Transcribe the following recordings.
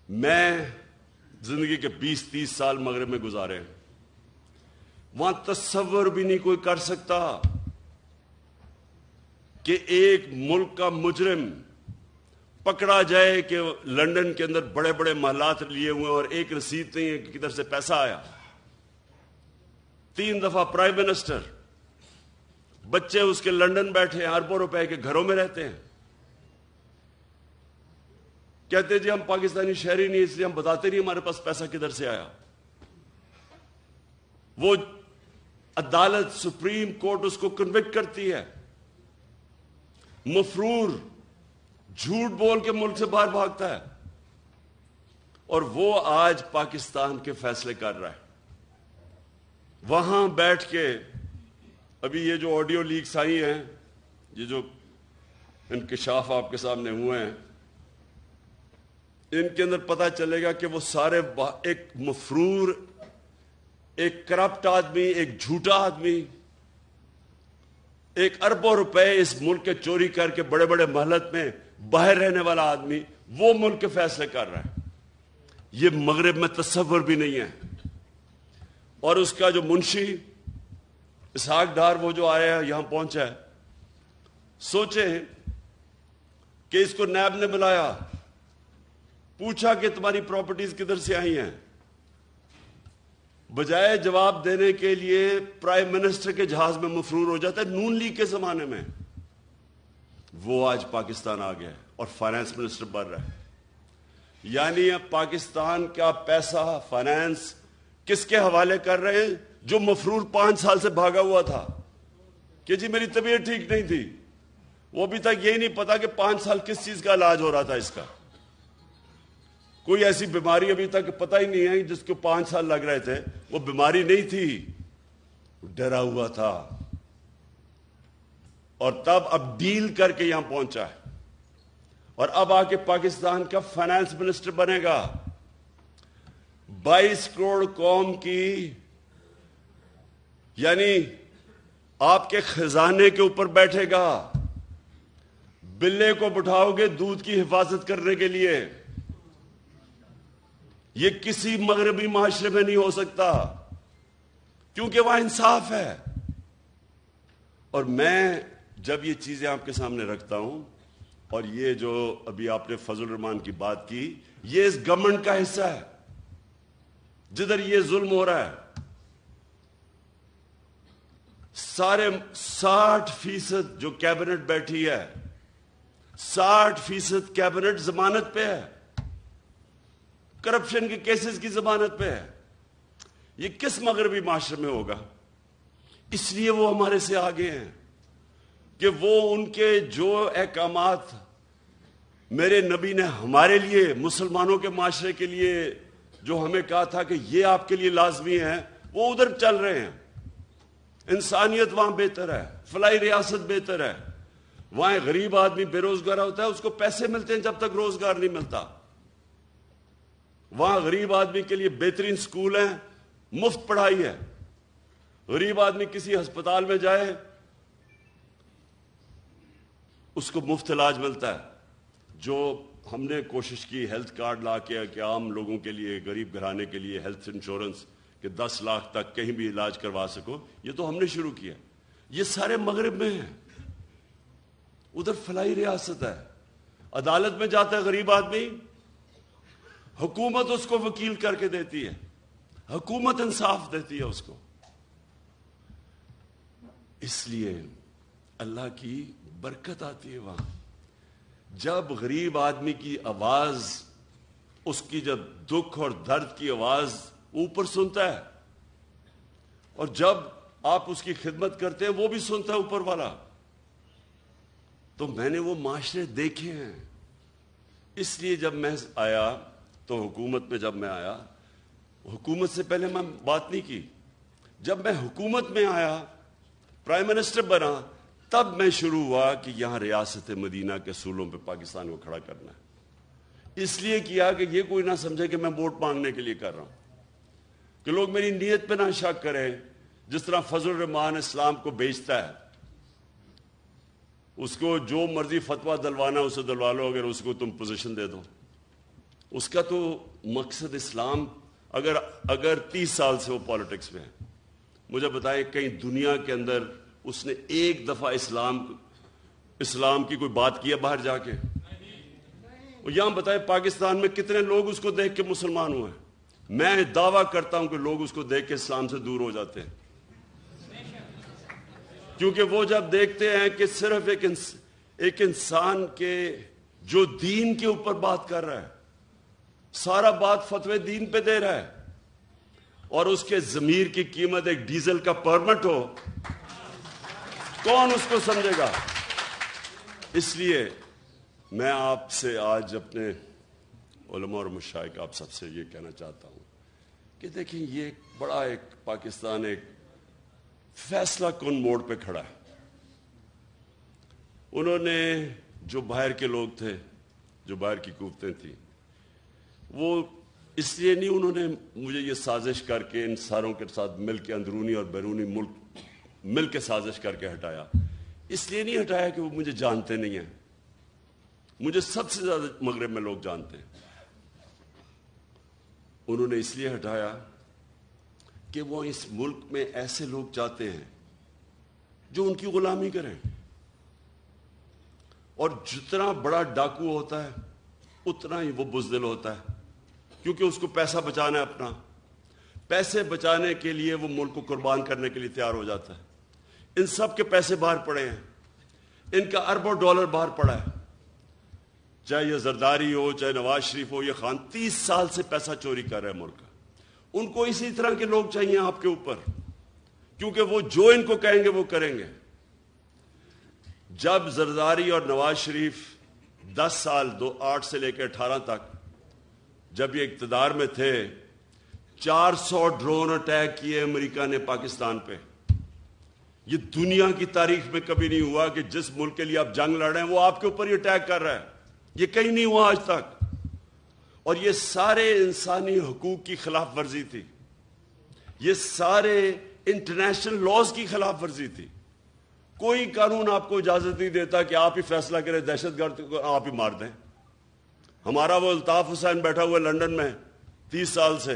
میں زندگی کے 20-30 سال مغرب میں گزارے ہیں. وہاں تصور بھی نہیں کوئی کر سکتا کہ ایک ملک کا مجرم پکڑا جائے کہ لندن کے اندر بڑے بڑے محلات لیے ہوئے اور ایک رسید نہیں ہے کہ کدھر سے پیسہ آیا. 3 دفعہ پرائم منسٹر، بچے اس کے لندن بیٹھے ہیں، اربوں روپے کے گھروں میں رہتے ہیں. کہتے جی ہم پاکستانی شہری نہیں، اس لیے ہم بتاتے نہیں ہمارے پاس پیسہ کدھر سے آیا. وہ عدالت سپریم کورٹ اس کو کنوکٹ کرتی ہے. مفرور جھوٹ بول کے ملک سے باہر بھاگتا ہے اور وہ آج پاکستان کے فیصلے کر رہا ہے. وہاں بیٹھ کے ابھی یہ جو آڈیو لیکس آئی ہیں، یہ جو انکشاف آپ کے سامنے ہوئے ہیں، ان کے اندر پتہ چلے گا کہ وہ سارے ایک مفرور، ایک کرپٹ آدمی، ایک جھوٹا آدمی، ایک اربوں روپے اس ملک کے چوری کر کے بڑے بڑے محلت میں باہر رہنے والا آدمی، وہ ملک کے فیصلے کر رہا ہے. یہ مغرب میں تصور بھی نہیں ہے. اور اس کا جو منشی اسحاق ڈار، وہ جو آیا ہے یہاں پہنچا ہے، سوچیں کہ اس کو نیب نے بلایا، پوچھا کہ تمہاری پراپرٹیز کدھر سے آئی ہیں، بجائے جواب دینے کے لیے پرائم منسٹر کے جہاز میں مفرور ہو جاتا ہے. نون لیگ کے زمانے میں وہ آج پاکستان آ گیا ہے اور فائنانس منسٹر بن رہا ہے. یعنی اب پاکستان کا پیسہ، فائنانس کس کے حوالے کر رہے ہیں؟ جو مفرور 5 سال سے بھاگا ہوا تھا کہ جی میری طبیعت ٹھیک نہیں تھی. وہ ابھی تک یہی نہیں پتا کہ 5 سال کس چیز کا علاج ہو رہا تھا. اس کا کوئی ایسی بیماری ابھی تک پتہ ہی نہیں ہے جس کو 5 سال لگ رہے تھے. وہ بیماری نہیں تھی، ڈرا ہوا تھا، اور تب اب ڈیل کر کے یہاں پہنچا ہے اور اب آ کے پاکستان کا فائنانس منسٹر بنے گا. 22 کروڑ قوم کی، یعنی آپ کے خزانے کے اوپر بیٹھے گا. بلے کو بٹھاؤ گے دودھ کی حفاظت کرنے کے لیے. یہ کسی مغربی معاشرے میں نہیں ہو سکتا کیونکہ وہاں انصاف ہے. اور میں جب یہ چیزیں آپ کے سامنے رکھتا ہوں، اور یہ جو ابھی آپ نے فضل الرحمان کی بات کی، یہ اس گورنمنٹ کا حصہ ہے جدھر یہ ظلم ہو رہا ہے. سارے 60% جو کیبنٹ بیٹھی ہے، 60% کیبنٹ ضمانت پہ ہے، کرپشن کے کیسز کی ضمانت پہ ہے. یہ کس مغربی معاشرے میں ہوگا؟ اس لیے وہ ہمارے سے آگے ہیں کہ وہ ان کے جو احکامات میرے نبی نے ہمارے لیے، مسلمانوں کے معاشرے کے لیے جو ہمیں کہا تھا کہ یہ آپ کے لیے لازمی ہے، وہ ادھر چل رہے ہیں. انسانیت وہاں بہتر ہے، فلاحی ریاست بہتر ہے. وہاں غریب آدمی بے روزگار ہوتا ہے، اس کو پیسے ملتے ہیں جب تک روزگار نہیں ملتا. وہاں غریب آدمی کے لیے بہترین سکول ہیں، مفت پڑھائی ہے. غریب آدمی کسی ہسپتال میں جائے اس کو مفت علاج ملتا ہے. جو ہم نے کوشش کی ہیلتھ کارڈ لا کے کہ عام لوگوں کے لیے، غریب گھرانے کے لیے ہیلتھ انشورنس کہ 10 لاکھ تک کہیں بھی علاج کروا سکو، یہ تو ہم نے شروع کیا. یہ سارے مغرب میں ہیں. ادھر فلاحی ریاست ہے. عدالت میں جاتا ہے غریب آدمی، حکومت اس کو وکیل کر کے دیتی ہے، حکومت انصاف دیتی ہے اس کو. اس لیے اللہ کی برکت آتی ہے وہاں. جب غریب آدمی کی آواز، اس کی جب دکھ اور درد کی آواز اوپر سنتا ہے، اور جب آپ اس کی خدمت کرتے ہیں وہ بھی سنتا ہے اوپر والا. تو میں نے وہ معاشرے دیکھے ہیں. اس لیے جب میں آیا تو حکومت میں جب میں آیا، حکومت سے پہلے میں بات نہیں کی. جب میں حکومت میں آیا، پرائم منسٹر بنا، تب میں شروع ہوا کہ یہاں ریاست مدینہ کے اصولوں پہ پاکستان کو کھڑا کرنا ہے. اس لیے کیا کہ یہ کوئی نہ سمجھے کہ میں ووٹ مانگنے کے لیے کر رہا ہوں، کہ لوگ میری نیت پہ نہ شک کریں. جس طرح فضل الرحمان اسلام کو بیچتا ہے، اس کو جو مرضی فتویٰ دلوانا اسے دلوا لو اگر اس کو تم پوزیشن دے دو. اس کا تو مقصد اسلام، اگر 30 سال سے وہ پالیٹکس میں ہے، مجھے بتائیں کہیں دنیا کے اندر اس نے ایک دفعہ اسلام کی کوئی بات کی ہے باہر جا کے؟ یہاں بتائیں پاکستان میں کتنے لوگ اس کو دیکھ کے مسلمان ہوئے ہیں؟ میں دعویٰ کرتا ہوں کہ لوگ اس کو دیکھ کے اسلام سے دور ہو جاتے ہیں، کیونکہ وہ جب دیکھتے ہیں کہ صرف ایک انسان کے جو دین کے اوپر بات کر رہا ہے، سارا بات فتوی دین پہ دے رہا ہے، اور اس کے ضمیر کی قیمت ایک ڈیزل کا پرمٹ ہو، کون اس کو سمجھے گا؟ اس لیے میں آپ سے آج اپنے علماء اور مشائخ آپ سب سے یہ کہنا چاہتا ہوں کہ دیکھیں یہ بڑا پاکستان ایک فیصلہ کن موڑ پہ کھڑا ہے۔ انہوں نے جو باہر کے لوگ تھے، جو باہر کی قوتیں تھیں، وہ اس لیے نہیں انہوں نے مجھے یہ سازش کر کے ان ساروں کے ساتھ مل کے اندرونی اور بیرونی ملک مل کے سازش کر کے ہٹایا، اس لیے نہیں ہٹایا کہ وہ مجھے جانتے نہیں ہیں۔ مجھے سب سے زیادہ مغرب میں لوگ جانتے ہیں۔ انہوں نے اس لیے ہٹایا کہ وہ اس ملک میں ایسے لوگ چاہتے ہیں جو ان کی غلامی کریں، اور جتنا بڑا ڈاکو ہوتا ہے اتنا ہی وہ بزدل ہوتا ہے، کیونکہ اس کو پیسہ بچانا ہے اپنا۔ پیسے بچانے کے لیے وہ ملک کو قربان کرنے کے لیے تیار ہو جاتا ہے۔ ان سب کے پیسے باہر پڑے ہیں، ان کا اربوں ڈالر باہر پڑا ہے، چاہے یہ زرداری ہو، چاہے نواز شریف ہو، یہ خان 30 سال سے پیسہ چوری کر رہے ہیں ملک کا۔ ان کو اسی طرح کے لوگ چاہیے آپ کے اوپر، کیونکہ وہ جو ان کو کہیں گے وہ کریں گے۔ جب زرداری اور نواز شریف 10 سال 2008 سے لے کے 18 تک جب یہ اقتدار میں تھے، 400 ڈرون اٹیک کیے امریکہ نے پاکستان پہ۔ یہ دنیا کی تاریخ میں کبھی نہیں ہوا کہ جس ملک کے لیے آپ جنگ لڑ رہے ہیں وہ آپ کے اوپر ہی اٹیک کر رہا ہے، یہ کہیں نہیں ہوا آج تک۔ اور یہ سارے انسانی حقوق کی خلاف ورزی تھی، یہ سارے انٹرنیشنل لاز کی خلاف ورزی تھی۔ کوئی قانون آپ کو اجازت نہیں دیتا کہ آپ ہی فیصلہ کریں دہشت گرد کو آپ ہی مار دیں۔ ہمارا وہ الطاف حسین بیٹھا ہوا لندن میں 30 سال سے،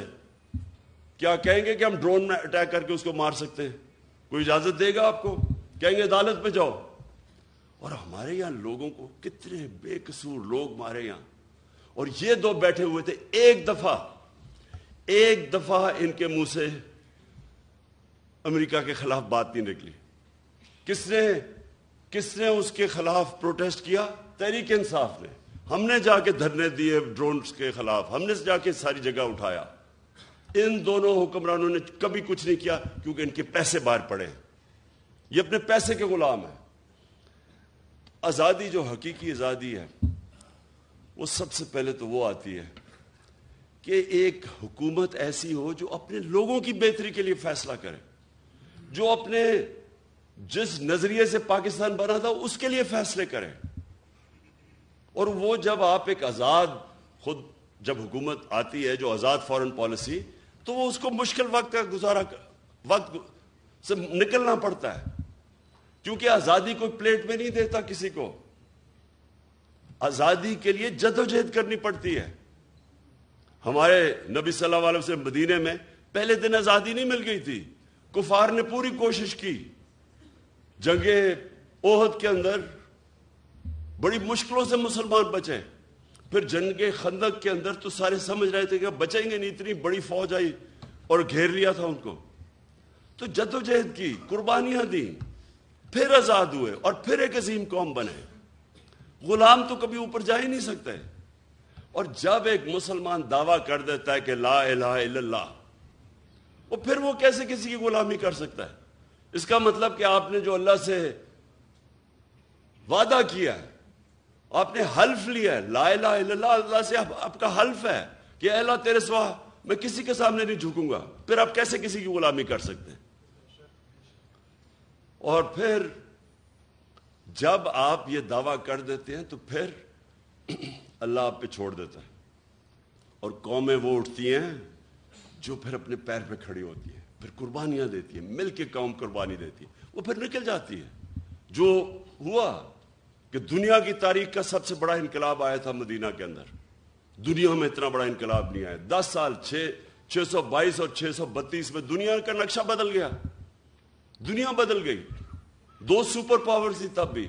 کیا کہیں گے کہ ہم ڈرون میں اٹیک کر کے اس کو مار سکتے ہیں؟ کوئی اجازت دے گا آپ کو؟ کہیں گے عدالت میں جاؤ۔ اور ہمارے یہاں لوگوں کو کتنے بے قصور لوگ مارے یہاں، اور یہ دو بیٹھے ہوئے تھے، ایک دفعہ ان کے منہ سے امریکہ کے خلاف بات نہیں نکلی۔ کس نے اس کے خلاف پروٹیسٹ کیا؟ تحریک انصاف نے۔ ہم نے جا کے دھرنے دیے ڈرونز کے خلاف، ہم نے جا کے ساری جگہ اٹھایا۔ ان دونوں حکمرانوں نے کبھی کچھ نہیں کیا، کیونکہ ان کے پیسے باہر پڑے ہیں، یہ اپنے پیسے کے غلام ہیں۔ آزادی جو حقیقی آزادی ہے وہ سب سے پہلے تو وہ آتی ہے کہ ایک حکومت ایسی ہو جو اپنے لوگوں کی بہتری کے لیے فیصلہ کرے، جو اپنے جس نظریے سے پاکستان بنا تھا اس کے لیے فیصلے کرے۔ اور وہ جب آپ ایک آزاد خود جب حکومت آتی ہے جو آزاد فارن پالیسی، تو وہ اس کو مشکل وقت سے نکلنا پڑتا ہے، کیونکہ آزادی کوئی پلیٹ میں نہیں دیتا کسی کو۔ آزادی کے لیے جدوجہد کرنی پڑتی ہے۔ ہمارے نبی صلی اللہ علیہ وسلم مدینے میں پہلے دن آزادی نہیں مل گئی تھی، کفار نے پوری کوشش کی۔ جنگ احد کے اندر بڑی مشکلوں سے مسلمان بچے، پھر جنگ خندق کے اندر تو سارے سمجھ رہے تھے کہ بچیں گے نہیں، اتنی بڑی فوج آئی اور گھیر لیا تھا ان کو۔ تو جدوجہد کی، قربانیاں دیں، پھر آزاد ہوئے اور پھر ایک عظیم قوم بنے۔ غلام تو کبھی اوپر جا ہی نہیں سکتے۔ اور جب ایک مسلمان دعویٰ کر دیتا ہے کہ لا الہ الا اللہ، وہ پھر وہ کیسے کسی کی غلامی کر سکتا ہے؟ اس کا مطلب کہ آپ نے جو اللہ سے وعدہ کیا ہے، آپ نے حلف لیا ہے، لا الہ الا اللہ، اللہ سے آپ کا حلف ہے کہ اے اللہ تیرے سوا میں کسی کے سامنے نہیں جھکوں گا، پھر آپ کیسے کسی کی غلامی کر سکتے ہیں؟ اور پھر جب آپ یہ دعویٰ کر دیتے ہیں تو پھر اللہ آپ پہ چھوڑ دیتا ہے، اور قومیں وہ اٹھتی ہیں جو پھر اپنے پیر پہ کھڑی ہوتی ہیں، پھر قربانیاں دیتی ہیں، مل کے قوم قربانی دیتی ہے، وہ پھر نکل جاتی ہے۔ جو ہوا کہ دنیا کی تاریخ کا سب سے بڑا انقلاب آیا تھا مدینہ کے اندر، دنیا میں اتنا بڑا انقلاب نہیں آیا. 10 سال 622 اور 632 میں دنیا کا نقشہ بدل گیا. دنیا بدل گئی. 2 سپر پاور تھی تب بھی.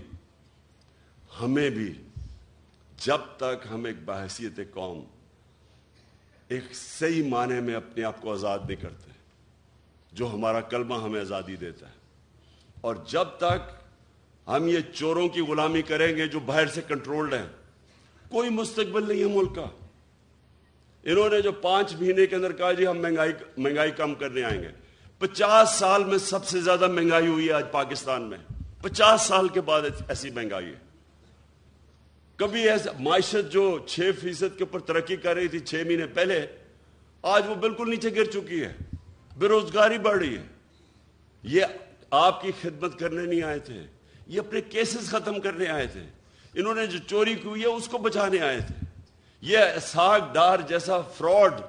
ہمیں بھی جب تک ہم ایک بحیثیت قوم ایک صحیح معنی میں اپنے آپ کو آزاد نہیں کرتے، جو ہمارا کلمہ ہمیں آزادی دیتا ہے، اور جب تک ہم یہ چوروں کی غلامی کریں گے جو باہر سے کنٹرولڈ ہیں، کوئی مستقبل نہیں ہے ملک کا. انہوں نے جو 5 مہینے کے اندر کہا جی ہم مہنگائی کم کرنے آئیں گے. 50 سال میں سب سے زیادہ مہنگائی ہوئی ہے آج پاکستان میں. 50 سال کے بعد ایسی مہنگائی ہے. کبھی ایسا معیشت جو 6% کے اوپر ترقی کر رہی تھی 6 مہینے پہلے، آج وہ بالکل نیچے گر چکی ہے. بے روزگاری بڑھ رہی ہے. یہ آپ کی خدمت کرنے نہیں آئے تھے، یہ اپنے کیسز ختم کرنے آئے تھے. انہوں نے جو چوری کی ہے اس کو بچانے آئے تھے. یہ اسحاق ڈار جیسا فراڈ،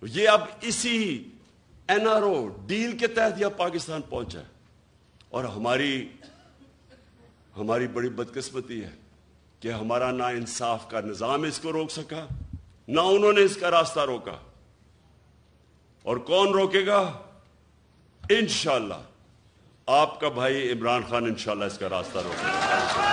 یہ اب اسی NRO ڈیل کے تحت یہ پاکستان پہنچا ہے. اور ہماری بڑی بدقسمتی ہے کہ ہمارا نا انصاف کا نظام اس کو روک سکا، نہ انہوں نے اس کا راستہ روکا. اور کون روکے گا؟ انشاءاللہ آپ کا بھائی عمران خان انشاءاللہ اس کا راستہ روکے گا.